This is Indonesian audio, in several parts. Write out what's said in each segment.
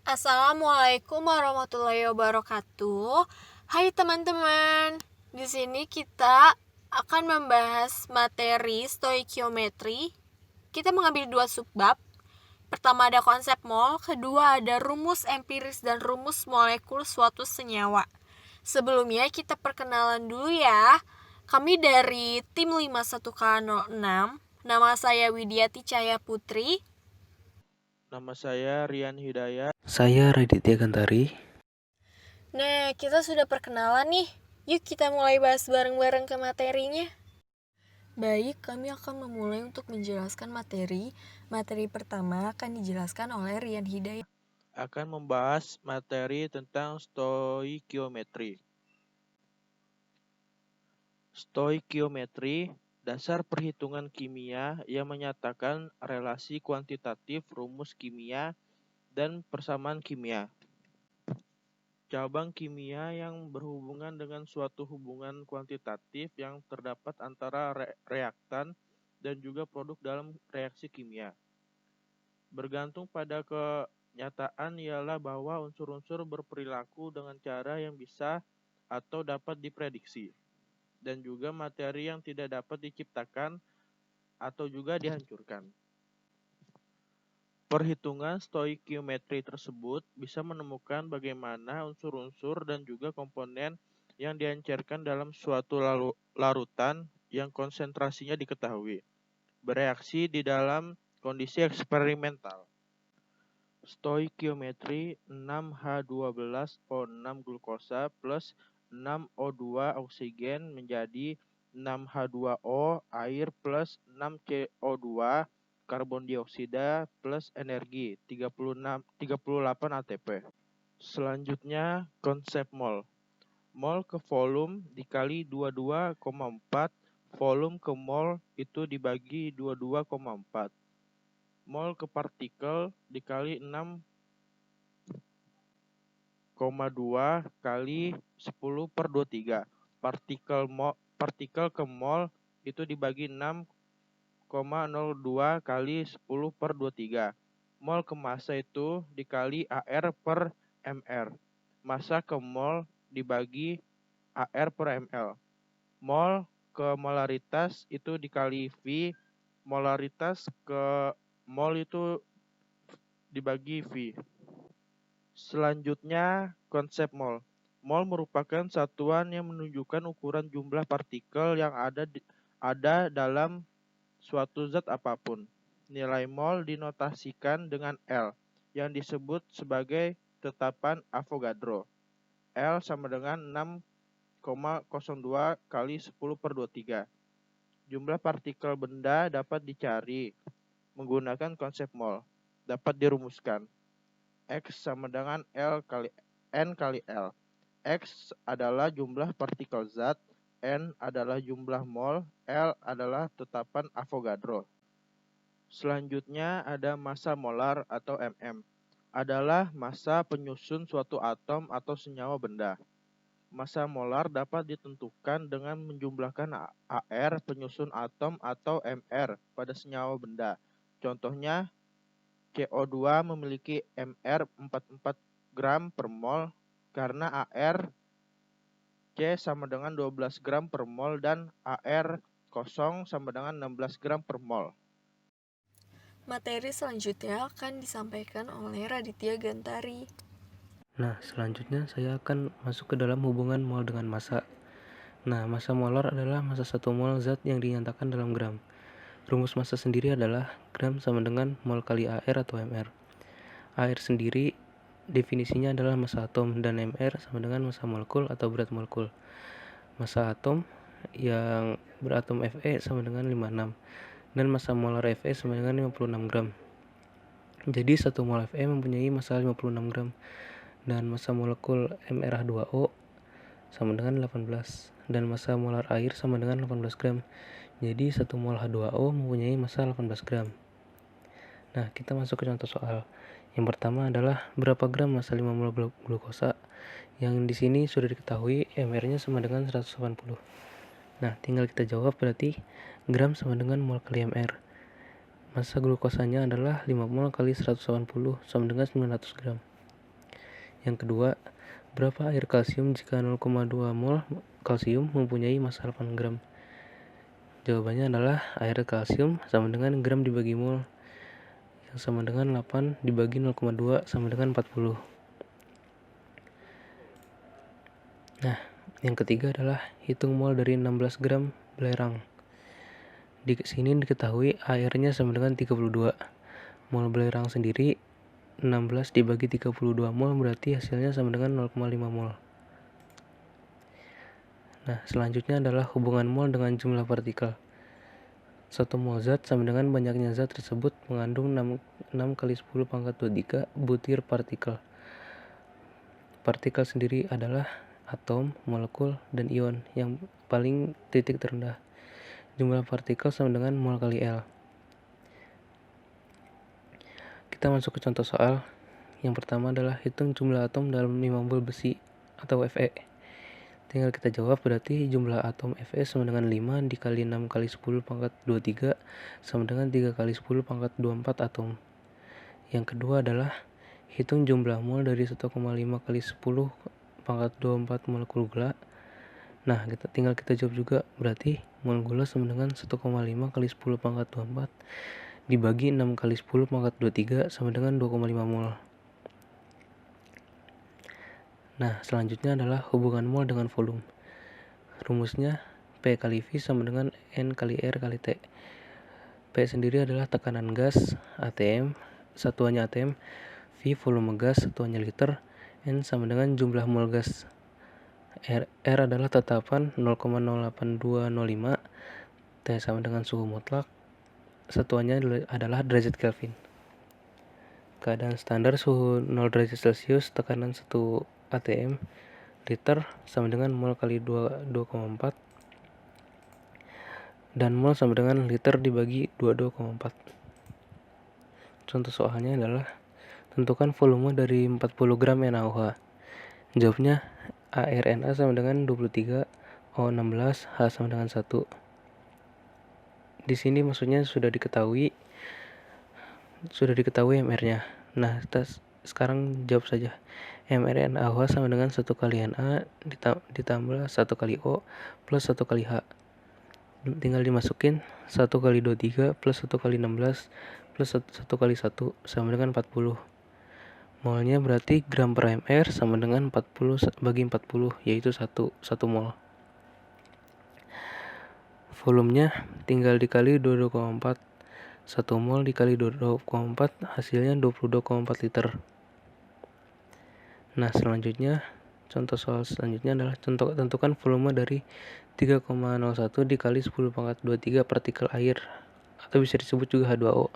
Assalamualaikum warahmatullahi wabarakatuh. Hai teman-teman. Di sini kita akan membahas materi stoikiometri. Kita mengambil 2 subbab. Pertama ada konsep mol, kedua ada rumus empiris dan rumus molekul suatu senyawa. Sebelumnya kita perkenalan dulu ya. Kami dari tim 51K06. Nama saya Widiati Cahaya Putri. Nama saya Rian Hidayat. Saya Raditya Gantari. Nah, kita sudah perkenalan nih. Yuk kita mulai bahas bareng-bareng ke materinya. Baik, kami akan memulai untuk menjelaskan materi. Materi pertama akan dijelaskan oleh Rian Hidayat. Akan membahas materi tentang stoikiometri. Stoikiometri, dasar perhitungan kimia yang menyatakan relasi kuantitatif rumus kimia dan persamaan kimia. Cabang kimia yang berhubungan dengan suatu hubungan kuantitatif yang terdapat antara reaktan dan juga produk dalam reaksi kimia. Bergantung pada kenyataan ialah bahwa unsur-unsur berperilaku dengan cara yang bisa atau dapat diprediksi, dan juga materi yang tidak dapat diciptakan atau juga dihancurkan. Perhitungan stoikiometri tersebut bisa menemukan bagaimana unsur-unsur dan juga komponen yang dihancurkan dalam suatu larutan yang konsentrasinya diketahui, bereaksi di dalam kondisi eksperimental. Stoikiometri 6H12O6 glukosa plus 6O2 oksigen menjadi 6H2O air plus 6CO2 karbon dioksida plus energi 38 ATP. Selanjutnya konsep mol. Mol ke volume dikali 22,4, volume ke mol itu dibagi 22,4. Mol ke partikel dikali 6,2 kali 10/23. Partikel ke mol itu dibagi 6,02 kali 10/23. Mol ke massa itu dikali AR per MR. Massa ke mol dibagi AR per ML. Mol ke molaritas itu dikali V. Molaritas ke mol itu dibagi V. Selanjutnya, konsep mol. Mol merupakan satuan yang menunjukkan ukuran jumlah partikel yang ada dalam suatu zat apapun. Nilai mol dinotasikan dengan L, yang disebut sebagai tetapan Avogadro. L sama dengan 6,02 kali 10/23. Jumlah partikel benda dapat dicari menggunakan konsep mol. Dapat dirumuskan. X sama dengan N kali L. X adalah jumlah partikel zat, N adalah jumlah mol, L adalah tetapan Avogadro. Selanjutnya ada massa molar atau mm. Adalah massa penyusun suatu atom atau senyawa benda. Massa molar dapat ditentukan dengan menjumlahkan AR penyusun atom atau MR pada senyawa benda. Contohnya, CO2 memiliki MR 44 gram per mol karena AR C sama dengan 12 gram per mol dan AR kosong sama dengan 16 gram per mol. Materi selanjutnya akan disampaikan oleh Raditya Gantari. Nah, selanjutnya saya akan masuk ke dalam hubungan mol dengan massa. Nah, massa molar adalah massa 1 mol zat yang dinyatakan dalam gram. Rumus massa sendiri adalah gram sama dengan mol kali AR atau MR. AR sendiri definisinya adalah massa atom dan MR sama dengan massa molekul atau berat molekul. Massa atom yang beratom Fe sama dengan 56 dan massa molar Fe sama dengan 56 gram. Jadi 1 mol Fe mempunyai massa 56 gram dan massa molekul MrH2O sama dengan 18 dan massa molar air sama dengan 18 gram. Jadi 1 mol H2O mempunyai massa 18 gram. Nah, kita masuk ke contoh soal. Yang pertama adalah berapa gram massa 5 mol glukosa. Yang di sini sudah diketahui MR-nya sama dengan 180. Nah, tinggal kita jawab, berarti gram sama dengan mol kali MR. Massa glukosanya adalah 5 mol kali 180 sama dengan 900 gram. Yang kedua, berapa air kalsium jika 0,2 mol kalsium mempunyai massa 8 gram? Jawabannya adalah air kalsium sama dengan gram dibagi mol, yang sama dengan 8 dibagi 0,2 sama dengan 40. Nah, yang ketiga adalah hitung mol dari 16 gram belerang. Di sini diketahui airnya sama dengan 32. Mol belerang sendiri 16 dibagi 32 mol berarti hasilnya sama dengan 0,5 mol. Nah, selanjutnya adalah hubungan mol dengan jumlah partikel. 1 mol zat sama dengan banyaknya zat tersebut mengandung 6 kali 10 pangkat 23 butir partikel. Partikel sendiri adalah atom, molekul, dan ion yang paling titik terendah. Jumlah partikel sama dengan mol kali L. Kita masuk ke contoh soal. Yang pertama adalah hitung jumlah atom dalam 5 mol besi atau Fe. Tinggal kita jawab, berarti jumlah atom Fe sama dengan 5 dikali 6 kali 10 pangkat 23 sama dengan 3 kali 10 pangkat 24 atom. Yang kedua adalah hitung jumlah mol dari 1,5 kali 10 pangkat 24 molekul gula. Nah, tinggal kita jawab juga, berarti mol gula sama dengan 1,5 kali 10 pangkat 24 dibagi 6 kali 10 pangkat 23 sama dengan 2,5 mol. Nah, selanjutnya adalah hubungan mol dengan volume. Rumusnya P kali V sama dengan N kali R kali T. P sendiri adalah tekanan gas ATM, satuannya ATM, V volume gas, satuannya liter, N sama dengan jumlah mol gas. R adalah tetapan 0,08205, T sama dengan suhu mutlak, satuannya adalah derajat Kelvin. Keadaan standar suhu 0 derajat Celcius, tekanan 1 ATM, liter sama dengan mol kali 2,4, dan mol sama dengan liter dibagi 22,4. Contoh soalnya adalah tentukan volume dari 40 gram NaOH. Jawabnya ARNA sama dengan 23, O16, H sama dengan 1. Di sini maksudnya sudah diketahui MR-nya. Nah, kita sekarang jawab saja. MR NaOH sama dengan 1 kali Na ditambah 1 kali O plus 1 kali H. Tinggal dimasukin 1 kali 23 plus 1 kali 16 plus 1 kali 1 sama dengan 40. Molnya berarti gram per mr sama dengan 40 bagi 40, yaitu 1 mol. Volumenya tinggal dikali 22,4. 1 mol dikali 22,4 hasilnya 22,4 liter. Nah, selanjutnya contoh soal selanjutnya adalah tentukan volume dari 3,01 dikali 10 pangkat 23 partikel air, atau bisa disebut juga H2O.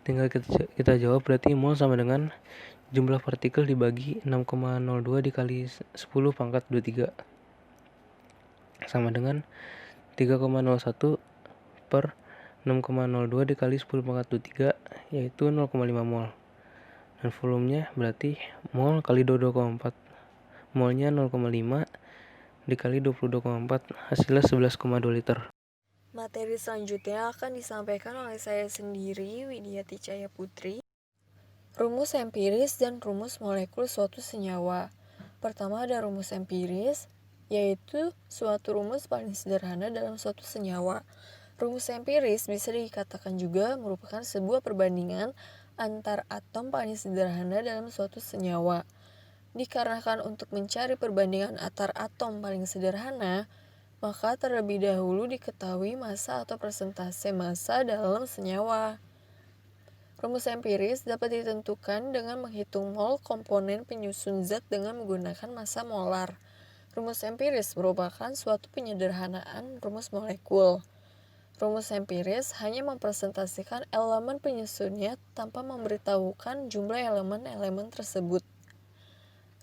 Tinggal kita jawab, berarti mol sama dengan jumlah partikel dibagi 6,02 dikali 10 pangkat 23 sama dengan 3,01 per 6,02 dikali 10 pangkat 23, yaitu 0,5 mol. Dan volumenya berarti mol kali 22,4. Molnya 0,5 dikali 22,4 hasilnya 11,2 liter. Materi selanjutnya akan disampaikan oleh saya sendiri, Widyati Cahya Putri. Rumus empiris dan rumus molekul suatu senyawa. Pertama ada rumus empiris, yaitu suatu rumus paling sederhana dalam suatu senyawa. Rumus empiris bisa dikatakan juga merupakan sebuah perbandingan antar atom paling sederhana dalam suatu senyawa. Dikarenakan untuk mencari perbandingan antar atom paling sederhana, maka terlebih dahulu diketahui massa atau persentase massa dalam senyawa. Rumus empiris dapat ditentukan dengan menghitung mol komponen penyusun zat dengan menggunakan massa molar. Rumus empiris merupakan suatu penyederhanaan rumus molekul. Rumus empiris hanya mempresentasikan elemen penyusunnya tanpa memberitahukan jumlah elemen-elemen tersebut.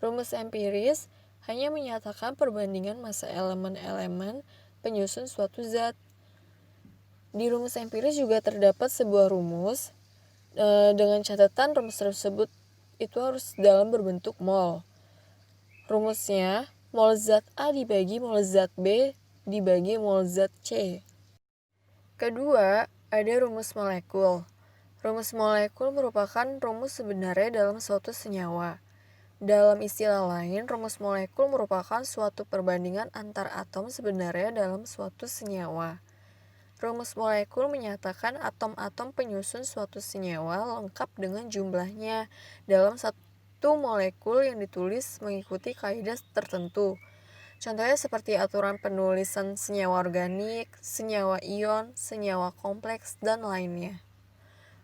Rumus empiris hanya menyatakan perbandingan massa elemen-elemen penyusun suatu zat. Di rumus empiris juga terdapat sebuah rumus dengan catatan rumus tersebut itu harus dalam berbentuk mol. Rumusnya mol zat A dibagi mol zat B dibagi mol zat C. Kedua, ada rumus molekul. Rumus molekul merupakan rumus sebenarnya dalam suatu senyawa. Dalam istilah lain, rumus molekul merupakan suatu perbandingan antar atom sebenarnya dalam suatu senyawa. Rumus molekul menyatakan atom-atom penyusun suatu senyawa lengkap dengan jumlahnya dalam satu molekul yang ditulis mengikuti kaidah tertentu. Contohnya seperti aturan penulisan senyawa organik, senyawa ion, senyawa kompleks, dan lainnya.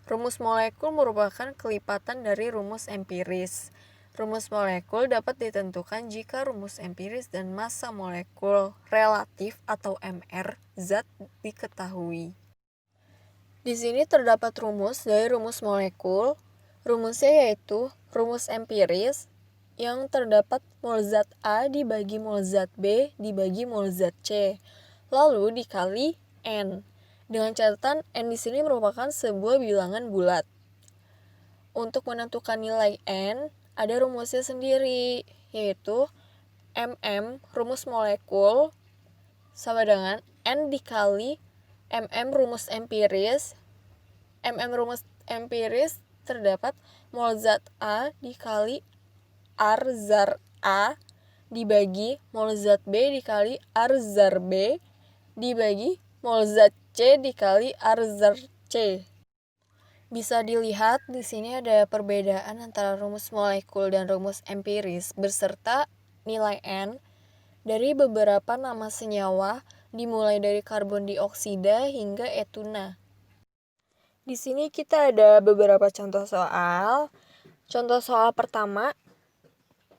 Rumus molekul merupakan kelipatan dari rumus empiris. Rumus molekul dapat ditentukan jika rumus empiris dan massa molekul relatif atau MR zat diketahui. Di sini terdapat rumus dari rumus molekul. Rumusnya yaitu rumus empiris yang terdapat mol zat A dibagi mol zat B dibagi mol zat C, lalu dikali N. Dengan catatan N di sini merupakan sebuah bilangan bulat. Untuk menentukan nilai N, ada rumusnya sendiri, yaitu rumus molekul sama dengan N dikali rumus empiris. Rumus empiris terdapat mol zat A dikali R zar A dibagi mol zat B dikali R zar B dibagi mol zat C dikali R zar C. Bisa dilihat di sini ada perbedaan antara rumus molekul dan rumus empiris beserta nilai N dari beberapa nama senyawa dimulai dari karbon dioksida hingga etuna. Di sini kita ada beberapa contoh soal. Contoh soal pertama,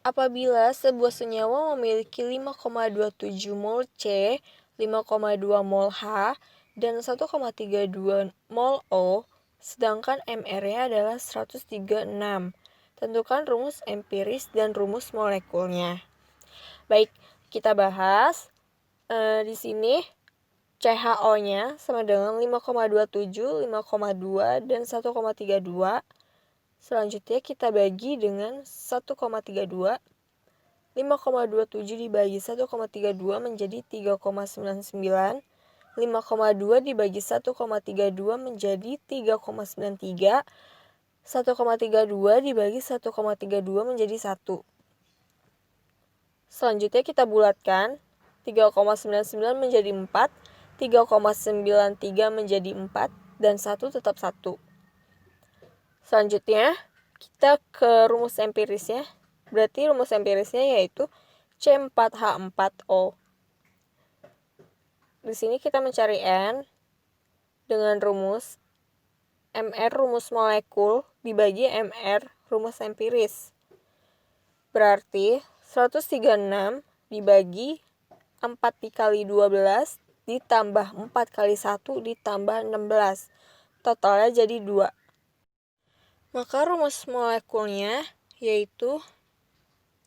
apabila sebuah senyawa memiliki 5,27 mol C, 5,2 mol H, dan 1,32 mol O, sedangkan MR-nya adalah 136. Tentukan rumus empiris dan rumus molekulnya. Baik, kita bahas. Di sini CHO-nya sama dengan 5,27, 5,2, dan 1,32. Selanjutnya kita bagi dengan 1,32. 5,27 dibagi 1,32 menjadi 3,99. 5,2 dibagi 1,32 menjadi 3,93. 1,32 dibagi 1,32 menjadi 1. Selanjutnya kita bulatkan. 3,99 menjadi 4. 3,93 menjadi 4. Dan 1 tetap 1. Selanjutnya kita ke rumus empirisnya. Berarti rumus empirisnya yaitu C4H4O. Di sini kita mencari N dengan rumus MR rumus molekul dibagi MR rumus empiris. Berarti 136 dibagi 4 dikali 12 ditambah 4 kali 1 ditambah 16. Totalnya jadi 2. Maka rumus molekulnya yaitu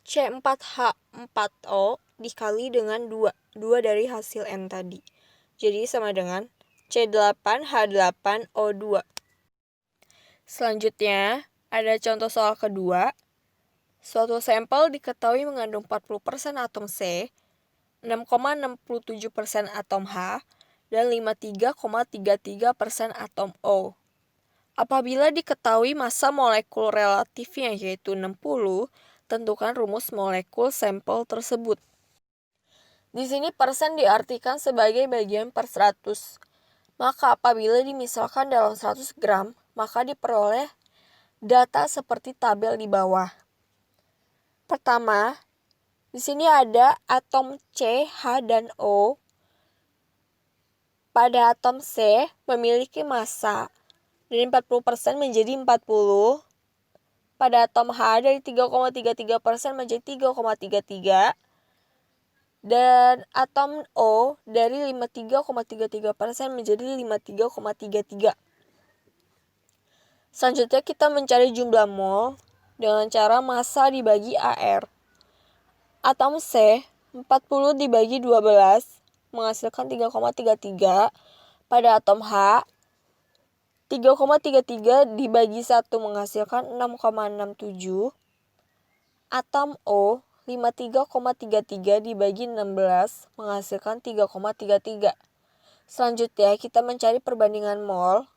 C4H4O dikali dengan 2 dari hasil N tadi. Jadi sama dengan C8H8O2. Selanjutnya, ada contoh soal kedua. Suatu sampel diketahui mengandung 40% atom C, 6,67% atom H, dan 53,33% atom O. Apabila diketahui massa molekul relatifnya yaitu 60, tentukan rumus molekul sampel tersebut. Di sini persen diartikan sebagai bagian per 100. Maka apabila dimisalkan dalam 100 gram, maka diperoleh data seperti tabel di bawah. Pertama, di sini ada atom C, H, dan O. Pada atom C memiliki massa dari 40% menjadi 40. Pada atom H dari 3,33% menjadi 3,33. Dan atom O dari 53,33% menjadi 53,33. Selanjutnya kita mencari jumlah mol dengan cara massa dibagi AR. Atom C 40 dibagi 12 menghasilkan 3,33. Pada atom H 3,33 dibagi 1 menghasilkan 6,67. Atom O 53,33 dibagi 16 menghasilkan 3,33. Selanjutnya kita mencari perbandingan mol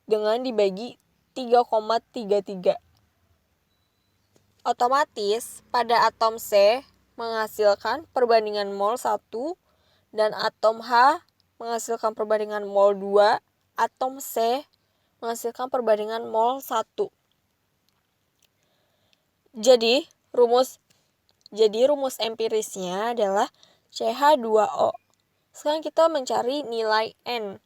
dengan dibagi 3,33. Otomatis pada atom C menghasilkan perbandingan mol 1 dan atom H menghasilkan perbandingan mol 2, atom C menghasilkan perbandingan mol 1. Jadi rumus empirisnya adalah CH2O. Sekarang kita mencari nilai N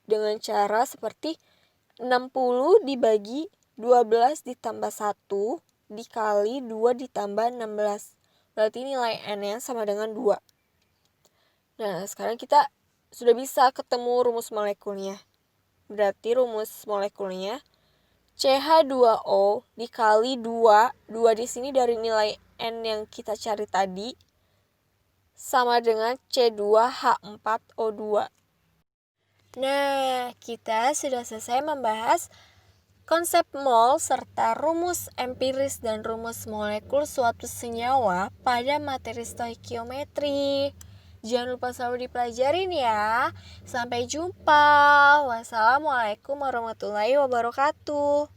dengan cara seperti 60 dibagi 12 ditambah 1 dikali 2 ditambah 16. Berarti nilai N-nya sama dengan 2. Nah, sekarang kita sudah bisa ketemu rumus molekulnya. Berarti rumus molekulnya CH2O dikali 2 di sini dari nilai N yang kita cari tadi, sama dengan C2H4O2. Nah, kita sudah selesai membahas konsep mol serta rumus empiris dan rumus molekul suatu senyawa pada materi stoikiometri. Jangan lupa selalu dipelajarin ya. Sampai jumpa. Wassalamualaikum warahmatullahi wabarakatuh.